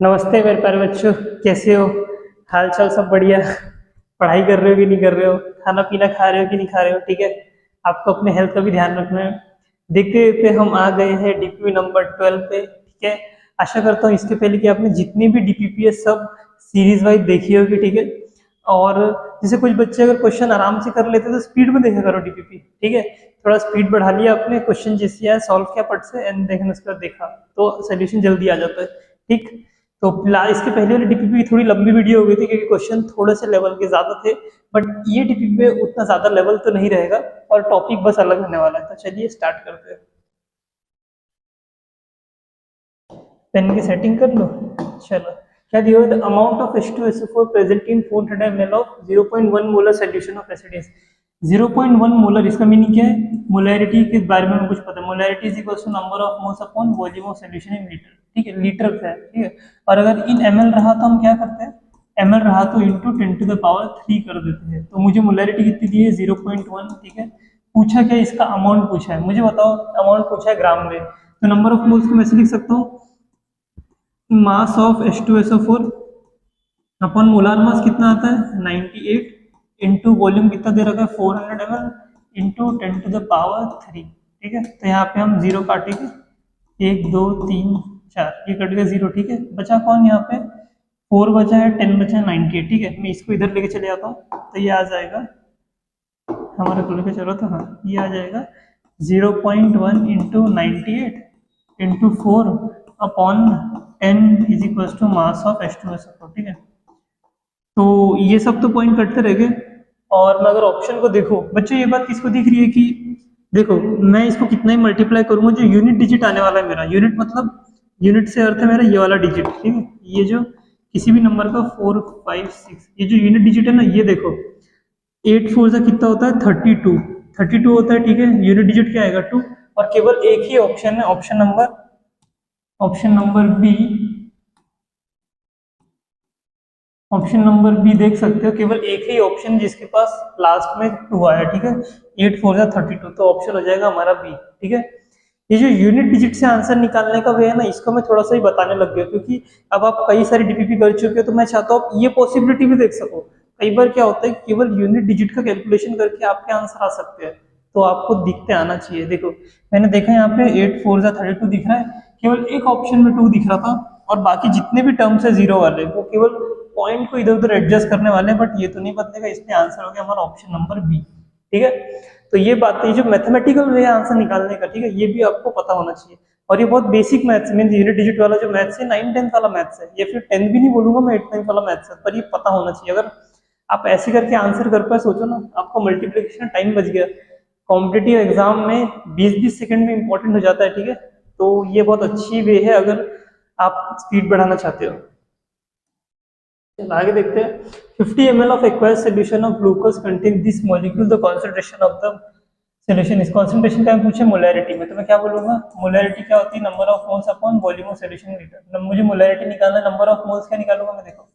नमस्ते मेरे प्यारे बच्चों, कैसे हो? हाल चाल सब बढ़िया? पढ़ाई कर रहे हो कि नहीं कर रहे हो? खाना पीना खा रहे हो कि नहीं खा रहे हो? ठीक है, आपको अपने हेल्थ का भी ध्यान रखना है। देखते देखते हम आ गए हैं डीपीपी नंबर 12 पे। ठीक है, आशा करता हूँ इसके पहले कि आपने जितनी भी डीपीपी है सब सीरीज वाइज देखी होगी। ठीक है, और जैसे कुछ बच्चे अगर क्वेश्चन आराम से कर लेते तो स्पीड में देखा करो डीपीपी। ठीक है, थोड़ा स्पीड बढ़ा लिया आपने, क्वेश्चन जैसे आया सॉल्व किया पट से एंड देखने उसके बाद देखा तो सोल्यूशन जल्दी आ जाता है। ठीक, तो फिलहाल इसके पहले वाली डीपीपी की थोड़ी लंबी वीडियो हो गई थी क्योंकि क्वेश्चन थोड़े से लेवल के ज्यादा थे, बट ये डीपीपी में उतना ज्यादा लेवल तो नहीं रहेगा और टॉपिक बस अलग होने वाला है। तो चलिए स्टार्ट करते हैं। पेन की सेटिंग कर लो। चलो, क्या दिया हुआ है? Amount of H2SO4 present in 400 ml of 0.1 molar solution of acid. 0.1 molar, इसका मीनिंग क्या है? मोलैरिटी के बारे में कुछ पता है? Molarity is equal to number of moles upon volume of solution in litre. ठीक है, लीटर का है। ठीक है, और अगर इन ml रहा तो हम क्या करते हैं? ml रहा तो इंटू 10⁻³ कर देते हैं। तो मुझे मोलैरिटी कितनी दी है? 0.1। ठीक है, पूछा क्या? इसका अमाउंट पूछा है। मुझे बताओ, अमाउंट पूछा है ग्राम में, तो नंबर ऑफ मोल्स को मैं ऐसे लिख सकता हूँ, मास of H2SO4 upon molar mass कितना आता है? 98 इंटू वॉल्यूम कितना दे रखा है? 400 ml इंटू 10⁻³। ठीक है, तो यहाँ पे हम जीरो काटेंगे, 1 2 3 4, ये कट गया जीरो। ठीक है, बचा कौन यहाँ पे? 4 बचा है, 10 बचा है, 98। ठीक है, मैं इसको इधर लेके चले जाता हूँ तो ये आ जाएगा हमारे को लेके चलो तो, हाँ ये आ जाएगा 0.1 into 98 into 4 upon 10 is equal to mass of H2SO4। ठीक है, तो ये सब तो पॉइंट कटते रह गए। और मैं अगर ऑप्शन को देखो बच्चों, ये बात किसको दिख रही है कि देखो मैं इसको कितना ही मल्टीप्लाई करूंगा, जो यूनिट डिजिट आने वाला है मेरा, यूनिट मतलब यूनिट से अर्थ है मेरा ये वाला डिजिट। ठीक है, ये जो किसी भी नंबर का 4 5 6, ये जो यूनिट डिजिट है ना, ये देखो 8 4 से कितना होता है? 32। 32 होता है। ठीक है, यूनिट डिजिट क्या आएगा? 2। और केवल एक ही ऑप्शन है, option number B. Option number B देख सकते हो, केवल एक ही ऑप्शन जिसके पास लास्ट में 2 आया। ठीक है, 8 4 जा 32, तो ऑप्शन हो जाएगा हमारा बी। ठीक है, ये जो यूनिट डिजिट से आंसर निकालने का वे है ना, इसको मैं थोड़ा सा ही बताने लग गया क्योंकि अब आप कई सारी डीपीपी कर चुके हो, तो मैं चाहता हूँ आप ये पॉसिबिलिटी भी देख सको। कई बार क्या होता है, केवल यूनिट डिजिट का कैलकुलेशन करके आपके आंसर आ सकते हैं, तो आपको दिखते आना चाहिए। देखो मैंने देखा यहाँ पे 8 4 जा 32 दिख रहा है, केवल एक ऑप्शन में 2 दिख रहा था और बाकी जितने भी टर्म्स है जीरो वाले, वो केवल पॉइंट को इधर उधर एडजस्ट करने वाले हैं, बट ये तो नहीं बदलेगा, इसलिए आंसर हो गया हमारा ऑप्शन नंबर बी। ठीक है, तो ये बात है, जो मैथमेटिकल वे है आंसर निकालने का, ठीक है, ये भी आपको पता होना चाहिए। और ये बहुत basic maths mean unit digit वाला जो मैथ्स है, 9 10 वाला मैथ्स है, या फिर 10 भी नहीं बोलूंगा मैं, 8 9 वाला मैथ्स है, पर ये पता होना चाहिए। अगर आप ऐसे करके आंसर कर पाए, सोचो ना, आपका मल्टीप्लीकेशन टाइम बच गया। कॉम्पिटिटिव एग्जाम में 20-20 सेकंड में इंपॉर्टेंट हो जाता है। ठीक है, तो ये बहुत अच्छी वे है अगर आप स्पीड बढ़ाना चाहते हो। चलो आगे देखते हैं। 50 ml of aqueous solution of glucose contain this molecule, the concentration of the solution is, concentration का पूछे मोलैरिटी में, तो मैं क्या बोलूंगा? मोलैरिटी क्या होती है? Number of moles upon volume of solution litre. मुझे मोलैरिटी निकालना है, नंबर ऑफ मोल्स क्या निकालूंगा मैं? देखो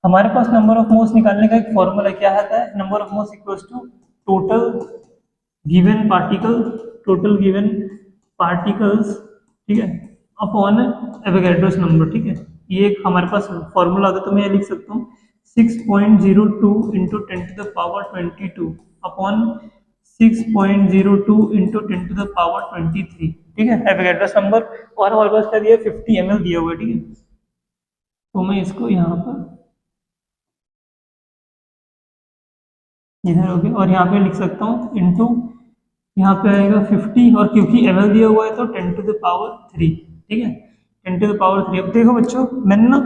हमारे पास नंबर ऑफ मोल्स निकालने का एक फॉर्मूला क्या आता है? Number of moles equals to total given particle, total given particles, ठीक है, अपॉन एवोगैड्रोस नंबर। ठीक है, ये एक हमारे पास फॉर्मूला आता है, तो मैं ये लिख सकता हूँ 6.02 इंटू 10⁻22 अपॉन 6.02 इंटू 10⁻23। ठीक है, एवोगैड्रोस नंबर। और हमारे पास क्या दिया? 50 ml दिया हुआ है। ठीक है, तो मैं इसको यहाँ पर इधर हो गया और यहाँ पे लिख सकता हूँ इंटू, यहाँ पे आएगा 50, और क्योंकि ml दिया हुआ है तो 10⁻3। ठीक है, 10⁻3। अब देखो बच्चों, मैंने ना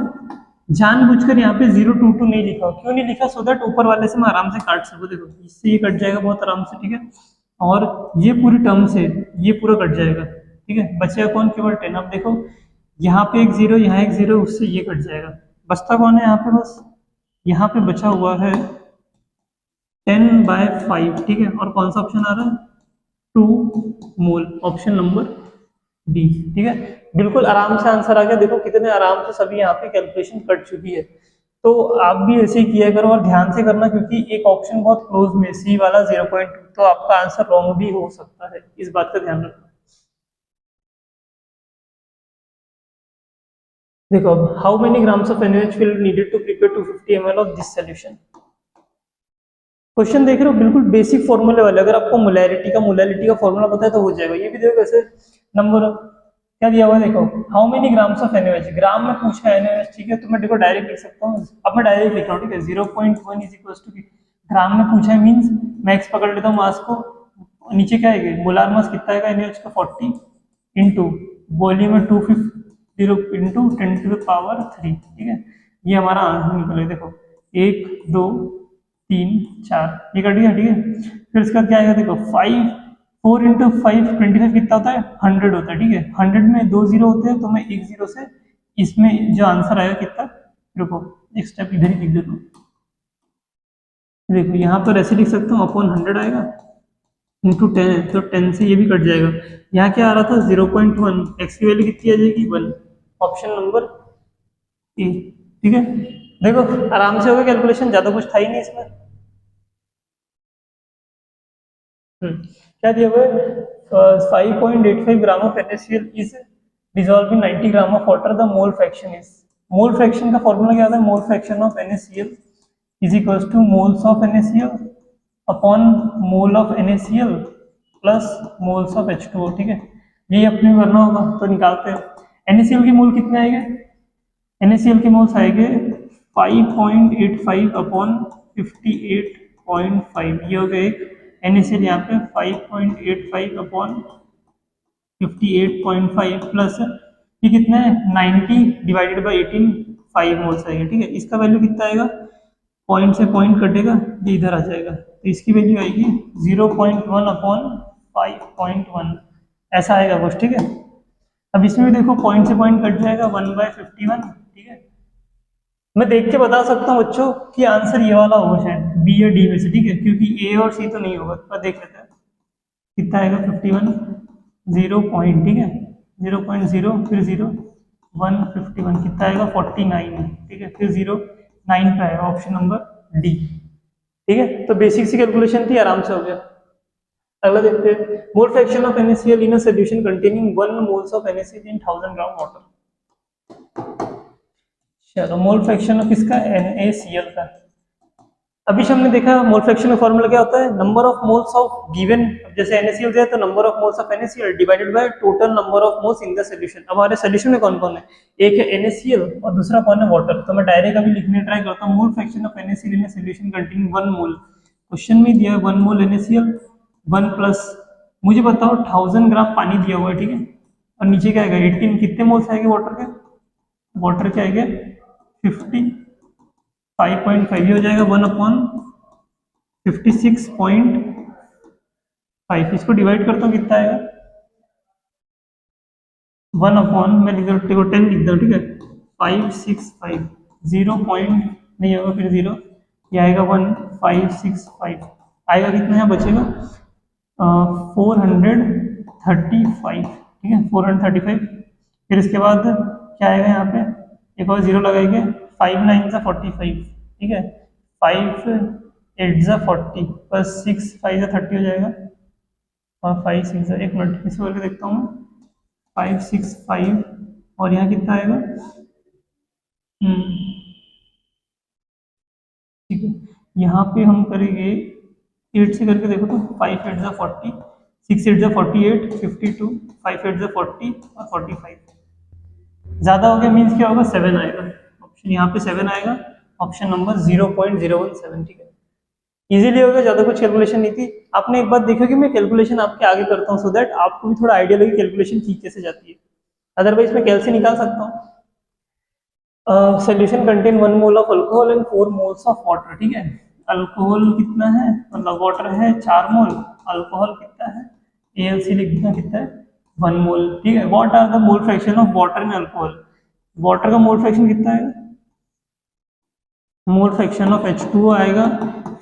जानबूझकर यहाँ पे 022 नहीं लिखा। क्यों नहीं लिखा? सो दैट ऊपर वाले से मैं आराम से काट सकूँ। देखो इससे ये कट जाएगा बहुत आराम से। ठीक है, और ये पूरी टर्म से ये पूरा कट जाएगा। ठीक है, बचेगा कौन? केवल 10। अब देखो यहाँ पे एक जीरो, यहाँ एक जीरो, उससे ये कट जाएगा, बचता कौन है यहाँ पे? बस यहाँ पे बचा हुआ है 10/5। ठीक है, और कौन सा ऑप्शन आ रहा है? 2 मोल, ऑप्शन नंबर डी। ठीक है, बिल्कुल आराम से आंसर आ गया। देखो कितने आराम से सभी यहाँ पे कैलकुलेशन कट चुकी है। तो आप भी ऐसे ही किया करो और ध्यान से करना, क्योंकि एक ऑप्शन बहुत क्लोज में, सी वाला 0.2, तो आपका आंसर रॉन्ग भी हो सकता है, इस बात का ध्यान रखना। देखो अब how many grams of NaOH will needed to prepare 250 ml of this solution। Question देख रहे हो, बिल्कुल बेसिक फॉर्मूले वाले। अगर आपको मोलैरिटी का फॉर्मूला पता है तो हो जाएगा। ये भी देखो कैसे, नंबर क्या दिया हुआ है, देखो how many grams of NaOH, ग्राम में पूछा है NaOH, ठीक है। तो मैं देखो डायरेक्ट लिख सकता हूँ, अब मैं डायरेक्ट लिख रहा हूँ, ठीक है। 0.1 इज इक्वल टू, ग्राम में पूछा है मीन्स मैं एक्स पकड़ लेता हूँ मास को, नीचे क्या आएगा मोलार मास कितना आएगा NaOH का 40 इंटू वॉल्यूम में 250 इंटू 10⁻3, ठीक है। ये हमारा आंसर निकले, देखो 1 2 3 4 ये कट गया, ठीक है। फिर इसका क्या आएगा, देखो 4 इंटू 5 25 कितना होता है 100 होता है, ठीक है। 100 में 2 जीरो होते हैं तो मैं एक जीरो से इसमें जो आंसर आएगा कितना, रुको एक स्टेप इधर ही लिख देता हूँ। देखो यहाँ पर ऐसे लिख सकता हूँ, अपॉन 100 आएगा इंटू 10, तो 10 से ये भी कट जाएगा। यहाँ क्या आ रहा था 0.1, एक्स की वैल्यू कितनी आ जाएगी 1, ऑप्शन नंबर ए, ठीक है। देखो आराम से होगा कैलकुलेशन, ज्यादा कुछ था ही नहीं इसमें। क्या दिया हुआ है, 5.85 gram of NaCl is dissolve in 90 gram of water, the mole fraction is, mole fraction का फॉर्मूला क्या होता है, मोल fraction of NaCl is equals two moles of NaCl upon mole of NaCl plus moles of H2O, ठीक है। ये अपने करना होगा तो निकालते हैं। NaCl के मोल कितने आएंगे, NaCl के मोल्स आएंगे 5.85 अपॉन 58.5, ये हो गए NaCl यहाँ पे 5.85 अपॉन 58.5 प्लस ये कितना है 90 डिवाइडेड बाई 18, 5 मोल्स आएगा, ठीक है। इसका वैल्यू कितना आएगा, पॉइंट से पॉइंट कटेगा ये इधर आ जाएगा, तो इसकी वैल्यू आएगी 0.1 अपॉन 5.1, ऐसा आएगा कुछ, ठीक है। अब इसमें भी देखो पॉइंट से पॉइंट कट जाएगा 1/51, ठीक है। मैं देख के बता सकता हूँ बच्चों कि आंसर ये वाला होगा शायद बी या डी में से, ठीक है, क्योंकि ए और सी तो नहीं होगा। तो देख लेते हैं कितना आएगा 51, 0 पॉइंट, ठीक है, 0.0 फिर 0 151 कितना आएगा 49, ठीक है, फिर 0 9 पे आएगा, ऑप्शन नंबर डी, ठीक है। तो बेसिक सी कैलकुलेशन थी, आराम से हो गया। अगला देखते हैं, मोल fraction of NaCl in a solution containing 1 moles of NaCl in 1000 gram water. चलो मोल फ्रैक्शन किसका, NaCl का। अभी हमने देखा मोल फ्रैक्शन का फॉर्मूला क्या होता है, number of moles of given, जैसे NaCl दिया तो number of moles of NaCl divided by total number of moles in the solution. अब हमारे सॉल्यूशन में कौन कौन है, एक है NaCl और दूसरा कौन है वाटर। तो मैं डायरेक्ट अभी लिखने ट्राई करता हूँ, मोल fraction of NaCl in a solution containing 1 mole. Question में दिया है 1 मोल NaCl 1 प्लस, मुझे बताओ 1000 ग्राम पानी दिया हुआ है, ठीक है, और नीचे क्या आएगा 18, कितने मोल्स आएंगे वाटर के, वाटर के आएंगे 55.5, ये हो जाएगा 1 अपॉन 56.5, इसको डिवाइड करता हूँ कितना आएगा 1 अपॉन, मैं लिख देखो 10 लिख दो, ठीक है, 565, 0 पॉइंट नहीं होगा फिर 0, ये आएगा 1565, आएगा कितना यहाँ बचेगा 435, ठीक है 435। फिर इसके बाद क्या आएगा यहाँ पे, एक और 0 लगाएंगे, 5 9 सा 45, ठीक है, 5 8 सा 40 प्लस 6 5 सा 30 हो जाएगा, और 5 6 सा, एक मिनट इसको करके देखता हूँ, 565 और यहाँ कितना आएगा, ठीक है, यहाँ पे हम करेंगे 8 से करके देखो तो 5 8 सा 40, 6 8 सा 48, 52, 5 8 सा 40 और 45, ज्यादा हो गया मीन्स क्या होगा 7 आएगा, ऑप्शन यहाँ पे 7 आएगा, ऑप्शन नंबर 0.017, ठीक है। इजीली हो गया, ज्यादा कुछ कैलकुलेशन नहीं थी। आपने एक बात देखा कि मैं कैलकुलेशन आपके आगे करता हूँ सो दैट आपको भी थोड़ा आइडिया लगे कैलकुलेशन ठीक कैसे जाती है, अदरवाइज मैं कैल से निकाल सकता हूँ। Solution contain 1 mole of alcohol and 4 moles of water, ठीक है। अल्कोहल कितना है, मतलब वाटर है 4 मोल, अल्कोहल कितना है ALC लिख देना कितना है 1 मोल, ठीक है। What are the mole fraction of water in alcohol, water का मोल फ्रैक्शन कितना है, मोल फ्रैक्शन ऑफ H2O आएगा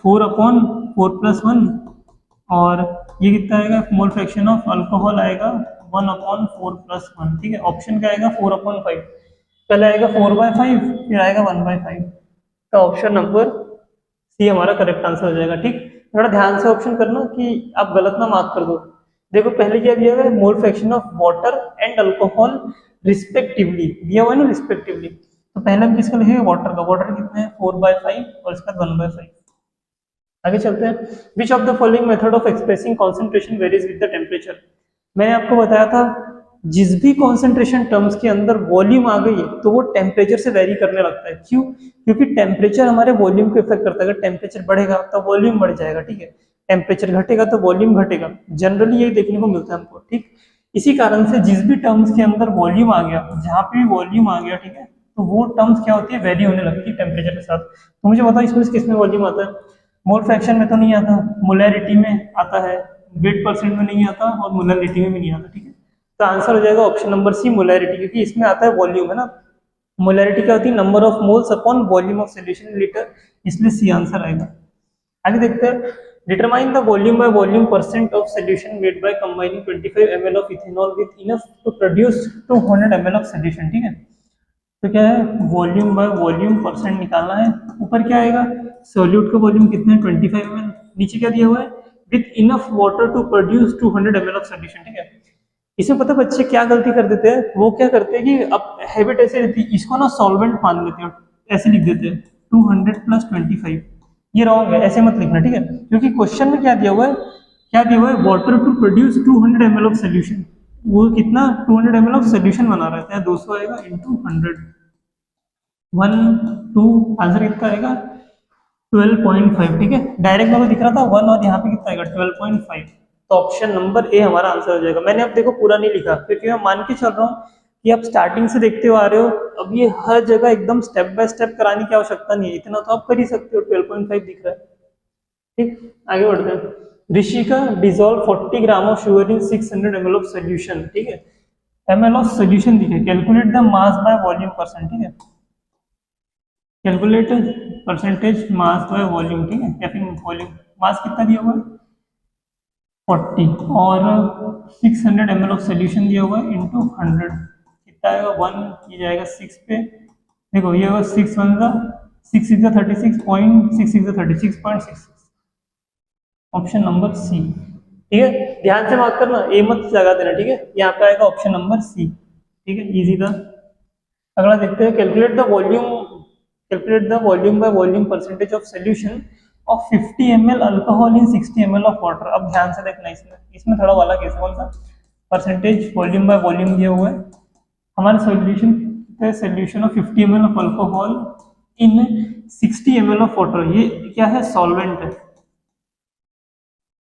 4 अपॉन 4 प्लस 1, और ये कितना आएगा मोल फ्रैक्शन ऑफ अल्कोहल आएगा 1 अपॉन 4 प्लस 1, ठीक है। ऑप्शन क्या आएगा 4 अपॉन 5, पहले आएगा 4/5 फिर आएगा 1/5, तो ऑप्शन नंबर सी हमारा करेक्ट आंसर हो जाएगा, ठीक। थोड़ा ध्यान से ऑप्शन करना कि आप गलत ना मार्क कर दो। देखो पहले क्या दिया है, मोल fraction of water and alcohol respectively दिया हुआ है ना, रिस्पेक्टिवली। तो पहला हम किसका लिखेंगे, वाटर का। वाटर कितना है 4/5 और इसका 1/5। आगे चलते हैं। Which of the following method of expressing concentration varies with the temperature. मैंने आपको बताया था जिस भी कॉन्सेंट्रेशन टर्म्स के अंदर वॉल्यूम आ गई है तो वो टेम्परेचर से वेरी करने लगता है। क्यों? क्योंकि टेम्परेचर हमारे वॉल्यूम को इफेक्ट करता है। अगर टेम्परेचर बढ़ेगा तो वॉल्यूम बढ़ जाएगा, ठीक है। टेम्परेचर घटेगा तो वॉल्यूम घटेगा। जनरली यही देखने को मिलता है हमको, ठीक। इसी कारण से जिस भी टर्म्स के अंदर वॉल्यूम आ गया, जहां पे भी वॉल्यूम आ गया, ठीक है, तो वो टर्म्स क्या होती है, वेरी होने लगती है टेम्परेचर के साथ। तो मुझे बताओ इसमें किस में वॉल्यूम आता है? मोल फ्रैक्शन में तो नहीं आता, मोलैरिटी में आता है, वेट परसेंट में नहीं आता और मोलैरिटी में भी नहीं आता, ठीक है। तो आंसर हो जाएगा ऑप्शन नंबर सी, मोलैरिटी, क्योंकि इसमें आता है वॉल्यूम, है ना। मोलैरिटी क्या होती है, number of moles upon volume of solution in litre, इसलिए सी आंसर आएगा। आगे देखते हैं। Determine the volume by volume percent of solution made by combining 25 ml of ethanol with enough to produce 200 ml of solution, ठीक है। तो क्या है, वॉल्यूम बाय वॉल्यूम परसेंट निकालना है। ऊपर क्या आएगा, सॉल्यूट का वॉल्यूम कितना है 25 ml, नीचे क्या दिया हुआ है, with enough water to produce 200 ml of solution, ठीक है। इसमें पता बच्चे क्या गलती कर देते हैं, वो क्या करते हैं कि अब हैबिट ऐसे रहती है, इसको ना सॉल्वेंट मान लेते हैं, ऐसे लिख देते हैं 200 + 25। ये रॉन्ग है, ऐसे मत लिखना, ठीक है। क्योंकि क्वेश्चन में क्या दिया हुआ है, क्या दिया हुआ है, water to produce 200 ml of solution. वो कितना 200 ml ऑफ सॉल्यूशन बना रहता है, 200 आएगा इंटू 100, 1 2, आंसर कितना आएगा 12.5, ठीक है। डायरेक्ट में दिख रहा था 1 और यहाँ पे कितना आएगा 12.5। तो ऑप्शन नंबर ए हमारा आंसर हो जाएगा। मैंने अब देखो पूरा नहीं लिखा क्योंकि मैं मान के चल रहा हूँ कि आप स्टार्टिंग से देखते हुए आ रहे हो। अब ये हर जगह एकदम स्टेप बाय स्टेप कराने की आवश्यकता नहीं है, इतना तो आप कर ही सकते हो। 12.5 दिख रहा है, ठीक। आगे बढ़ते हैं। Rishika dissolve 40 gram of sugar in 600 ml of solution, ठीक है। ml ऑफ सोल्यूशन दिखे, calculate the mass by volume percent, ठीक है। Calculate percentage mass by volume, ठीक है, या फिर वॉल्यूम। मास कितना दिया हुआ है 40 और 600 ml ऑफ सोल्यूशन दिया हुआ है इंटू 100, कितना आएगा 1, ये जाएगा 6 पे। देखो ये होगा 6 1 का 6 6 36.66, ऑप्शन नंबर सी, ठीक है। ध्यान से मार्क करना, ए मत लगा देना, ठीक है। यहाँ पे आएगा ऑप्शन नंबर सी, ठीक है, इजी था। अगला देखते हैं। Calculate the volume by volume percentage of solution of 50 ml alcohol in 60 ml of water. अब ध्यान से देखना, इसमें थोड़ा वाला केस कौन सा, परसेंटेज वॉल्यूम बाय वॉल्यूम दिया हुआ है। हमारे solution of 50 ml of alcohol in 60 ml of water, ये क्या है, सॉल्वेंट है।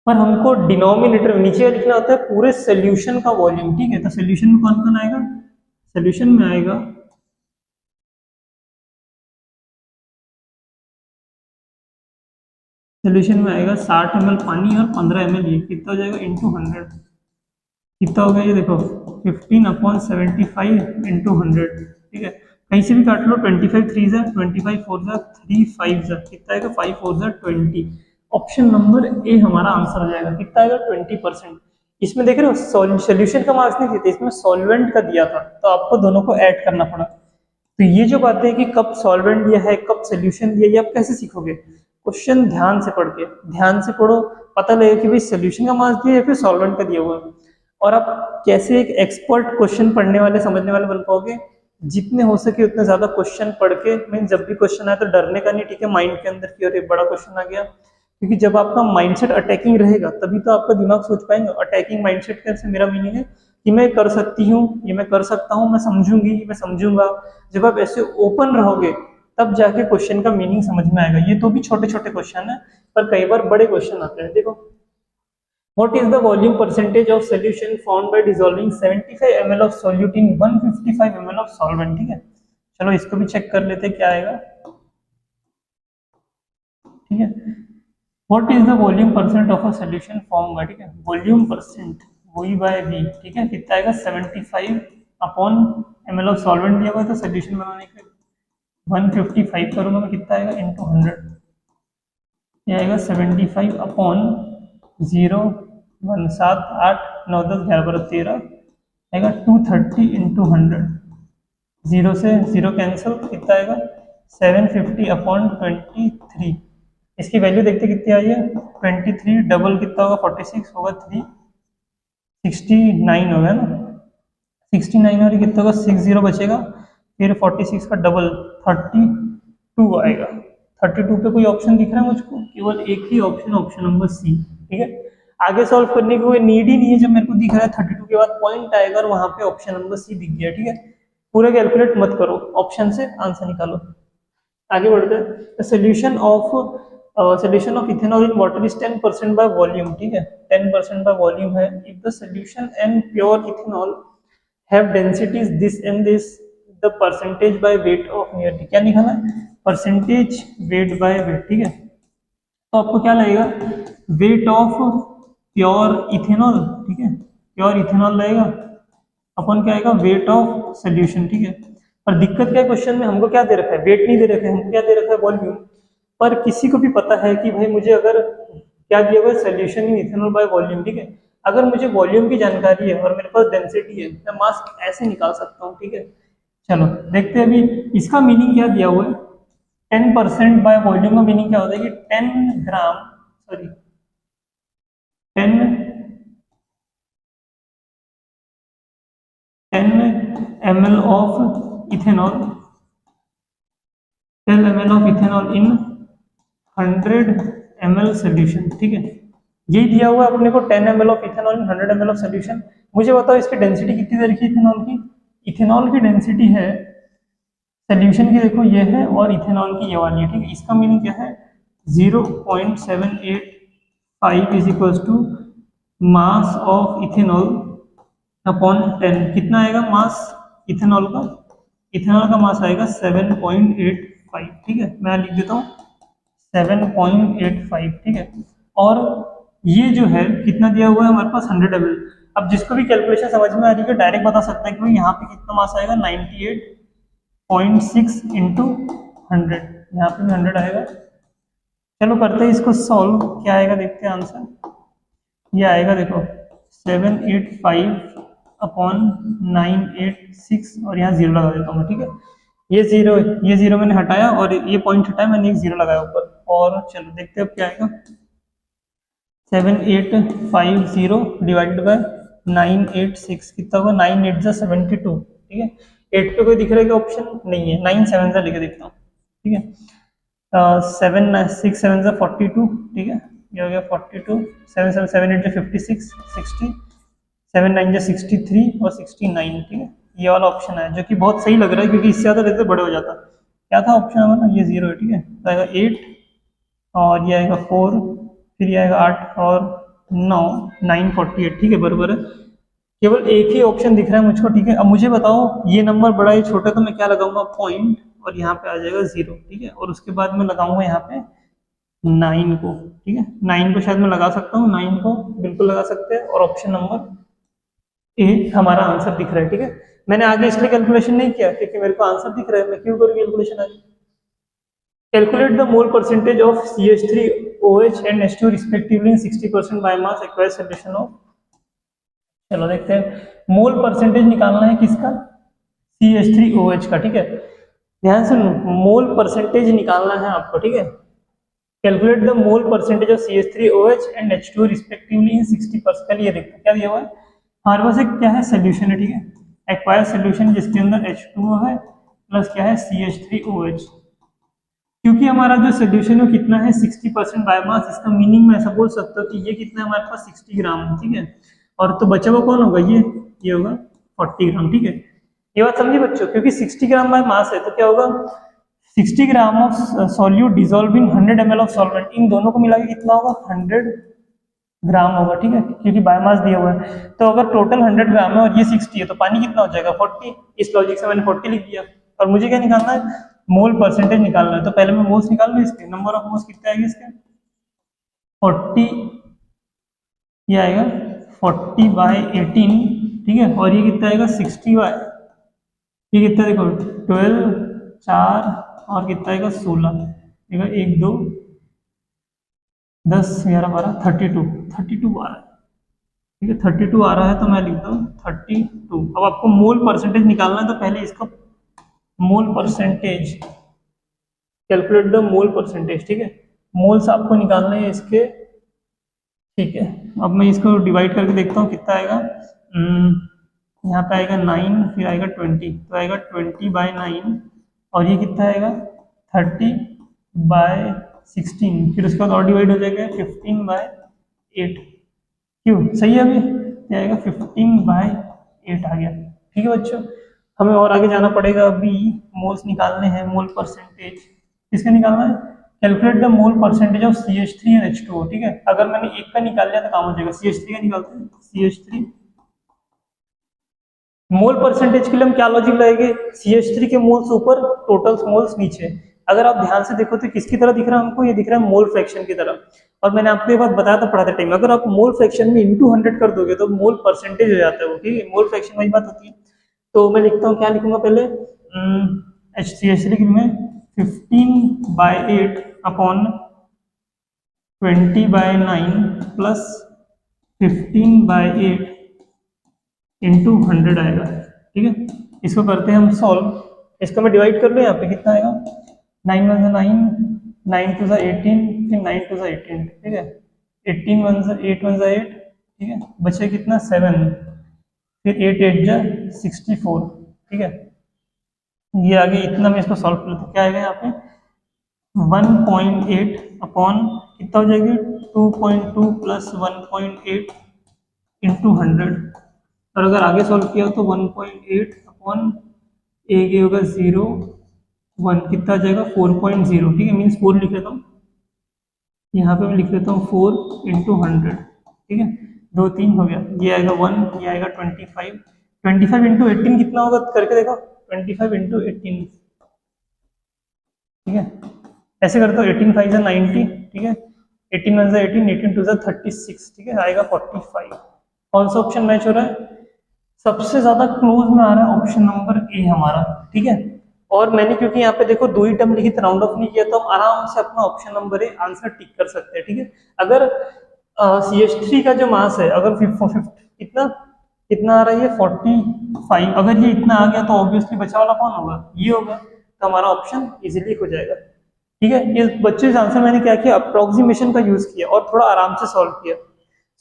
पर हमको डिनोमिनेटर नीचे लिखना होता है पूरे सोल्यूशन का वॉल्यूम, ठीक है। तो सोल्यूशन में कौन कौन आएगा, सोल्यूशन में आएगा सोल्यूशन में आएगा 60 ml पानी और 15 ml ये, कितना हो जाएगा इंटू 100, कितना हो गया ये देखो 15/75 इंटू 100, ठीक है। कहीं से भी काट लो, 25 3 जा 25 4 जा 3 5 जा, कितना आएगा 5 4 जा 20। ऑप्शन नंबर ए हमारा आंसर हो जाएगा। कितना आएगा 20%। इसमें देख रहे हो सोल्यूशन का मार्क्स नहीं देते, इसमें सॉल्वेंट का दिया था, तो आपको दोनों को ऐड करना पड़ा। तो ये जो बातें हैं कि कब सॉल्वेंट दिया है कब सोल्यूशन दिया, ये आप कैसे सीखोगे, क्वेश्चन ध्यान से पढ़ के, ध्यान से पढ़ो, पता लगेगा कि भाई सोल्यूशन का मार्क्स दिया या फिर सॉल्वेंट का दिया हुआ है। और आप कैसे एक एक्सपर्ट क्वेश्चन पढ़ने वाले समझने वाले बन पाओगे, जितने हो सके उतने ज्यादा क्वेश्चन पढ़ के। मीन जब भी क्वेश्चन आए तो डरने का नहीं, ठीक है, माइंड के अंदर की और एक बड़ा क्वेश्चन आ गया। क्योंकि जब आपका माइंडसेट अटैकिंग रहेगा तभी तो आपका दिमाग सोच पाएंगे। अटैकिंग माइंडसेट का से मेरा मीनिंग है कि मैं कर सकती हूँ, ये मैं कर सकता हूँ, मैं समझूंगी, मैं समझूंगा। जब आप ऐसे ओपन रहोगे तब जाके क्वेश्चन का मीनिंग समझ में आएगा। ये तो भी छोटे छोटे क्वेश्चन है, पर कई बार बड़े क्वेश्चन आते हैं। देखो, what is the volume percentage of solution found by dissolving 75 ml of solute in 155 ml of solvent, ठीक है। चलो इसको भी चेक कर लेते हैं क्या आएगा, ठीक है। What is the volume percent of a solution form by, ठीक है, वॉल्यूम परसेंट वही बाय वी, ठीक है। कितना आएगा 75/ml ऑफ सॉल्वेंट दिया हुआ है, तो सोल्यूशन बनाने के 155 करूंगा मैं, कितना आएगा इंटू 100, ये आएगा 75/0 1 7 8 9 10 11 12 13 आएगा 230 इंटू 100, 0 से 0 कैंसिल, कितना आएगा 750/23। इसकी वैल्यू देखते कितनी आई है 23, डबल कितना होगा 46 होगा 369 होगा ना, 69 और ये कितना होगा 60 बचेगा, फिर 46 का डबल 32 आएगा। 32 पे कोई ऑप्शन दिख रहा है मुझको? केवल एक ही ऑप्शन, ऑप्शन नंबर सी। ठीक है, आगे सॉल्व करने की कोई नीड ही नहीं है, जब मेरे को दिख रहा है 32 के बाद पॉइंट आएगा और वहां पे ऑप्शन नंबर सी दिख गया। ठीक है, पूरा कैलकुलेट मत करो, ऑप्शन से आंसर निकालो। आगे बढ़ते हैं। Solution of ethanol in water is 10% by volume. ठीक है, 10% बाय वॉल्यूम है। If the solution and pure ethanol have densities this and this, the percentage by weight of nearly, क्या निकालना है? Percentage weight by weight. ठीक है, तो आपको क्या लगेगा? Weight of pure ethanol. ठीक है, प्योर इथेनॉल लगेगा अपन क्या आएगा? Weight of solution. ठीक है, पर दिक्कत क्या है क्वेश्चन में? हमको क्या दे रखा है? वेट नहीं दे रखा है, हमको क्या दे रखा है? वॉल्यूम। पर किसी को भी पता है कि भाई मुझे अगर क्या दिया हुआ है? Solution in ethanol by volume. ठीक है, अगर मुझे वॉल्यूम की जानकारी है और मेरे पास डेंसिटी है, मैं मास ऐसे निकाल सकता हूँ। ठीक है, चलो देखते हैं अभी इसका मीनिंग क्या दिया हुआ है। 10% बाय वॉल्यूम का मीनिंग क्या होता है कि 10 gram, sorry 10 ml of ethanol, 10 ml of ethanol in 100 ml solution. ठीक है, यही दिया हुआ है अपने को, 10 ml of ethanol in 100 ml of solution. मुझे बताओ इसकी डेंसिटी कितनी दे रखी है इथेनॉल की? इथेनॉल की डेंसिटी है सोल्यूशन की, देखो ये है, और इथेनॉल की ये वाली है। ठीक है, इसका मीनिंग क्या है? 0.785 is equal to mass of ethanol upon 10। कितना आएगा मास इथेनॉल का? इथेनॉल का मास आएगा 7.85। ठीक है, मैं लिख देता हूँ 7.85। ठीक है, और ये जो है कितना दिया हुआ है हमारे पास? 100 ml। अब जिसको भी कैलकुलेशन समझ में आ रही है डायरेक्ट बता सकता है कि भाई यहाँ पे कितना मास आएगा? 98.6 इंटू 100, यहाँ पे भी 100 आएगा। चलो करते हैं इसको सॉल्व, क्या आएगा देखते हैं आंसर। ये आएगा देखो 785 अपॉन 986, और यहाँ 0 लगा देता हूँ मैं। ठीक है, ये जीरो मैंने हटाया और ये पॉइंट हटाया, मैंने एक 0 लगाया ऊपर। और चलो देखते हैं अब क्या आएगा। 7850 डिवाइडेड बाय 986 कितना होगा? 9 8 जा 72। ठीक है, 8 पे कोई दिख रहा है ऑप्शन? नहीं है। 9 7 जा लेके देखता हूँ। ठीक है, 7 6 7 जा 42। ठीक है, ये हो गया 42, 7 7 7 8 जा 56, 60, 7 9 जा 63 और 69। ठीक है, ये वाला ऑप्शन है जो कि बहुत सही लग रहा है, क्योंकि इससे ज़्यादा रहते बड़े हो जाता। क्या था ऑप्शन हमारा? ये 0 है। ठीक है, तो आएगा 8, और ये आएगा 4, फिर ये आएगा 8 और 9, 948। ठीक है, बराबर है। केवल एक ही ऑप्शन दिख रहा है मुझको। ठीक है, अब मुझे बताओ ये नंबर बड़ा है छोटा, तो मैं क्या लगाऊंगा? पॉइंट, और यहाँ पे आ जाएगा 0। ठीक है, और उसके बाद मैं लगाऊंगा यहाँ पे 9 को। ठीक है, 9 को शायद मैं लगा सकता हूँ, 9 को बिल्कुल लगा सकते हैं, और ऑप्शन नंबर ए हमारा आंसर दिख रहा है। ठीक है, मैंने आगे इसलिए कैलकुलेशन नहीं किया क्योंकि मेरे को आंसर दिख रहा है, मैं क्यों करूँ कैलकुलेशन आगे। Calculate the mole percentage of CH3OH and H2 respectively in 60% biomass aqueous solution of। चलो देखते हैं, मोल परसेंटेज निकालना है किसका? CH3OH का। ठीक है, ध्यान से मोल परसेंटेज निकालना है आपको। ठीक है, calculate the mole percentage of CH3OH and H2 respectively इन 60%। ये देखते हैं क्या दिया हुआ है हमारे पास। एक क्या है? सोल्यूशन है। ठीक है, एक्वायर सोल्यूशन जिसके अंदर H2O है प्लस क्या है? CH3OH। क्योंकि हमारा जो सोल्यूशन है कितना है? 60% बायोमास। इसका मीनिंग मैं ऐसा बोल सकता हूँ कि ये कितना है हमारे पास? 60 ग्राम। ठीक है, और तो बचा हुआ कौन होगा? ये होगा 40 ग्राम। ठीक है, ये बात समझिए बच्चों, क्योंकि 60 ग्राम बाय मास है तो क्या होगा? 60 gram of solute dissolve in 100 ml of solvent, इन दोनों को मिला के कितना होगा? 100 ग्राम होगा। ठीक है, क्योंकि बायोमास दिया हुआ है। तो अगर टोटल 100 ग्राम है और ये 60 है तो पानी कितना हो जाएगा? 40। इस लॉजिक से मैंने 40 लिख दिया। और मुझे क्या निकालना है? मोल परसेंटेज निकालना है। तो पहले मैं मोल्स निकाल लूँ इसके, नंबर ऑफ मोल्स कितने आएंगे इसके? 40, ये आएगा 40/18। ठीक है, और ये कितना आएगा? 60 बाय, ये कितना देखो 12, 4 और कितना आएगा? 16। देखो 1 2 10 11 12 32 आ रहा है। ठीक है, 32 आ रहा है, तो मैं लिखता हूँ 32। अब आपको मोल परसेंटेज निकालना है, तो पहले इसका mole percentage, calculate the mole percentage. ठीक है, मोल्स आपको निकालने हैं इसके। ठीक है, अब मैं इसको डिवाइड करके देखता हूँ कितना आएगा। यहाँ पे आएगा 9, फिर आएगा 20, तो आएगा 20/9, और ये कितना आएगा 30/16, फिर उसके बाद और डिवाइड हो जाएगा 15/8। क्यों, सही है? अभी ये आएगा 15/8 आ गया। ठीक है बच्चों, हमें और आगे जाना पड़ेगा। अभी मोल्स निकालने हैं, मोल परसेंटेज किसका निकालना है? Calculate the mole percentage of CH3 and H2O। ठीक है, अगर मैंने एक का निकाल लिया तो काम हो जाएगा। CH3 का निकालते हैं, CH3 मोल परसेंटेज के लिए हम क्या लॉजिक लगाएंगे? CH3 के मोल्स ऊपर, टोटल मोल्स नीचे। अगर आप ध्यान से देखो तो किसकी तरह दिख रहा है हमको? ये दिख रहा है मोल फ्रैक्शन की तरह। और मैंने आपको ये बात बताया था पढ़ाते टाइम, अगर आप मोल फ्रैक्शन में इंटू 100 कर दोगे तो मोल परसेंटेज हो जाता है वो। ठीक है, मोल फ्रैक्शन वही बात होती है। तो मैं लिखता हूँ, क्या लिखूंगा पहले? CH3 में 15/8 अपॉन 20/9 प्लस 15/8 इंटू 100 आएगा। ठीक है, इसको करते हैं हम सॉल्व। इसको मैं डिवाइड कर लूँ, यहाँ पे कितना आएगा? 9 1 9, 9 2 18, फिर 9 2 18। ठीक है, 18 1 8 1 8। ठीक है, बचे कितना? 7, फिर 8 8 जा 64। ठीक है, ये आगे इतना मैं इसको सॉल्व कर लेता हूँ, क्या आएगा यहाँ पे? 1.8 अपॉन कितना हो जाएगी? 2.2 प्लस 1.8 इंटू 100। और अगर आगे सॉल्व किया तो 1.8 अपॉन एक होगा 0 1, कितना आ जाएगा? 4.0। ठीक है, मीन्स 4 लिख लेता हूँ, यहाँ पे मैं लिख लेता हूँ 4 इंटू 100। ठीक है, 2 3 हो गया, ये आएगा 1, ये आएगा 25। 25 इंटू 18 कितना होगा करके देखो? 25 इंटू 18। ठीक है, ऐसे करते हो, 18 5 जा 90। ठीक है, 18 1 जा 18, 18 2 जा 36। ठीक है, आएगा 45। कौन सा ऑप्शन मैच हो रहा है? सबसे ज्यादा क्लोज में आ रहा है ऑप्शन नंबर ए हमारा। ठीक है, और मैंने क्योंकि यहाँ पे देखो 2 ही टर्म लिखी, राउंड ऑफ नहीं किया, तो हम आराम से अपना option number A answer tick कर सकते हैं। ठीक है, अगर CH3 का जो मास है, अगर 50 कितना कितना आ रहा है? 45। अगर ये इतना आ गया तो ऑब्वियसली बचा वाला कौन होगा? ये होगा, तो हमारा ऑप्शन इजीली हो जाएगा। ठीक है, इस बच्चे से आंसर मैंने क्या किया? अप्रोक्सीमेशन का यूज किया और थोड़ा आराम से सॉल्व किया,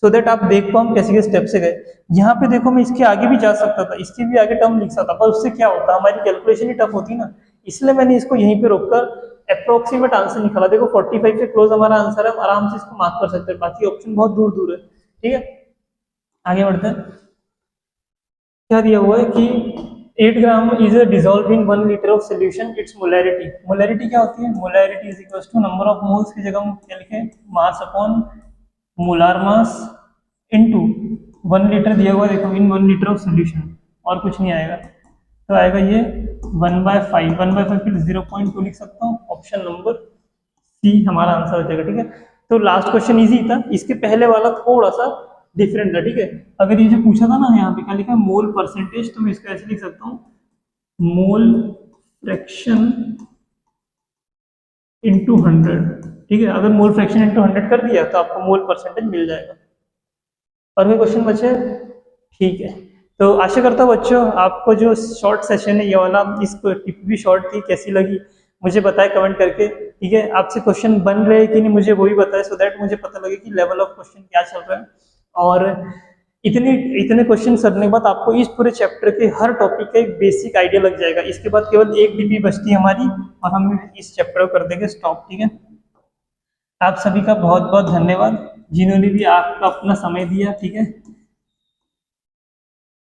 सो दैट आप देख पाओ हम कैसे के स्टेप से गए। यहाँ पे देखो, मैं इसके आगे भी जा सकता था, इसके भी आगे टर्म लिख सकता, पर उससे क्या होता? हमारी कैलकुलेशन ही टफ होती ना, इसलिए मैंने इसको यहीं पे रोककर अप्रोक्सीमेट आंसर निकाला। देखो 45 के क्लोज हमारा आंसर है, हम आराम से इसको मार्क कर सकते हैं, बाकी ऑप्शन बहुत दूर दूर है। ठीक है, आगे बढ़ते हैं। क्या दिया हुआ है कि 8 gram is dissolve in 1 litre of solution, its molarity. Molarity क्या होती है? Molarity is equal to number of moles की जगह हम क्या लिखें? Mass upon molar mass into 1 litre दिया हुआ, देखो इन 1 लीटर ऑफ सोल्यूशन, और कुछ नहीं आएगा, तो आएगा ये 1/5। 1/5 फिर 0.2 लिख सकता हूँ, ऑप्शन नंबर सी हमारा आंसर हो जाएगा। ठीक है, तो लास्ट क्वेश्चन इजी था, इसके पहले वाला थोड़ा सा डिफरेंट था। ठीक है, अगर ये जो पूछा था ना, यहाँ पे क्या लिखा है? मोल परसेंटेज, तो मैं इसको ऐसे लिख सकता हूँ, मोल फ्रैक्शन इंटू 100। ठीक है, अगर मोल फ्रैक्शन इंटू 100 कर दिया तो आपको मोल परसेंटेज मिल जाएगा। और कोई क्वेश्चन बचे? ठीक है, तो आशा करता हूँ बच्चों आपको जो शॉर्ट सेशन है ये वाला, इसको टिप भी शॉर्ट थी, कैसी लगी मुझे बताएं कमेंट करके। ठीक है, आपसे क्वेश्चन बन रहे हैं कि नहीं मुझे वो भी बताएं, सो दैट मुझे पता लगे कि लेवल ऑफ क्वेश्चन क्या चल रहा है। और इतने क्वेश्चन करने के बाद आपको इस पूरे चैप्टर के हर टॉपिक का एक बेसिक आइडिया लग जाएगा। इसके बाद केवल एक डीपी बचती है हमारी, और हम इस चैप्टर को कर देंगे स्टॉप। ठीक है, आप सभी का बहुत बहुत धन्यवाद, जिन्होंने भी आपका अपना समय दिया। ठीक है,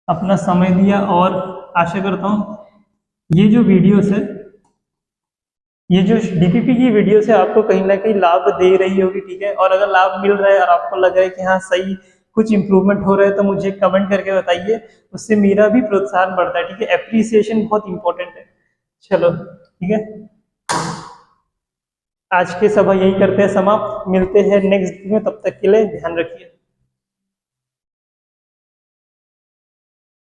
अपना समय दिया, और आशा करता हूँ ये जो वीडियोस है, ये जो डीपीपी की वीडियो से आपको कहीं ना कहीं लाभ दे रही होगी। ठीक है, और अगर लाभ मिल रहा है और आपको लग रहा है कि हाँ सही कुछ इंप्रूवमेंट हो रहा है, तो मुझे कमेंट करके बताइए, उससे मेरा भी प्रोत्साहन बढ़ता है। ठीक है, एप्रिसिएशन बहुत इंपॉर्टेंट है। चलो ठीक है, आज के सभा यही करते हैं समाप्त, मिलते हैं नेक्स्ट वीडियो में, तब तक के लिए ध्यान रखिए।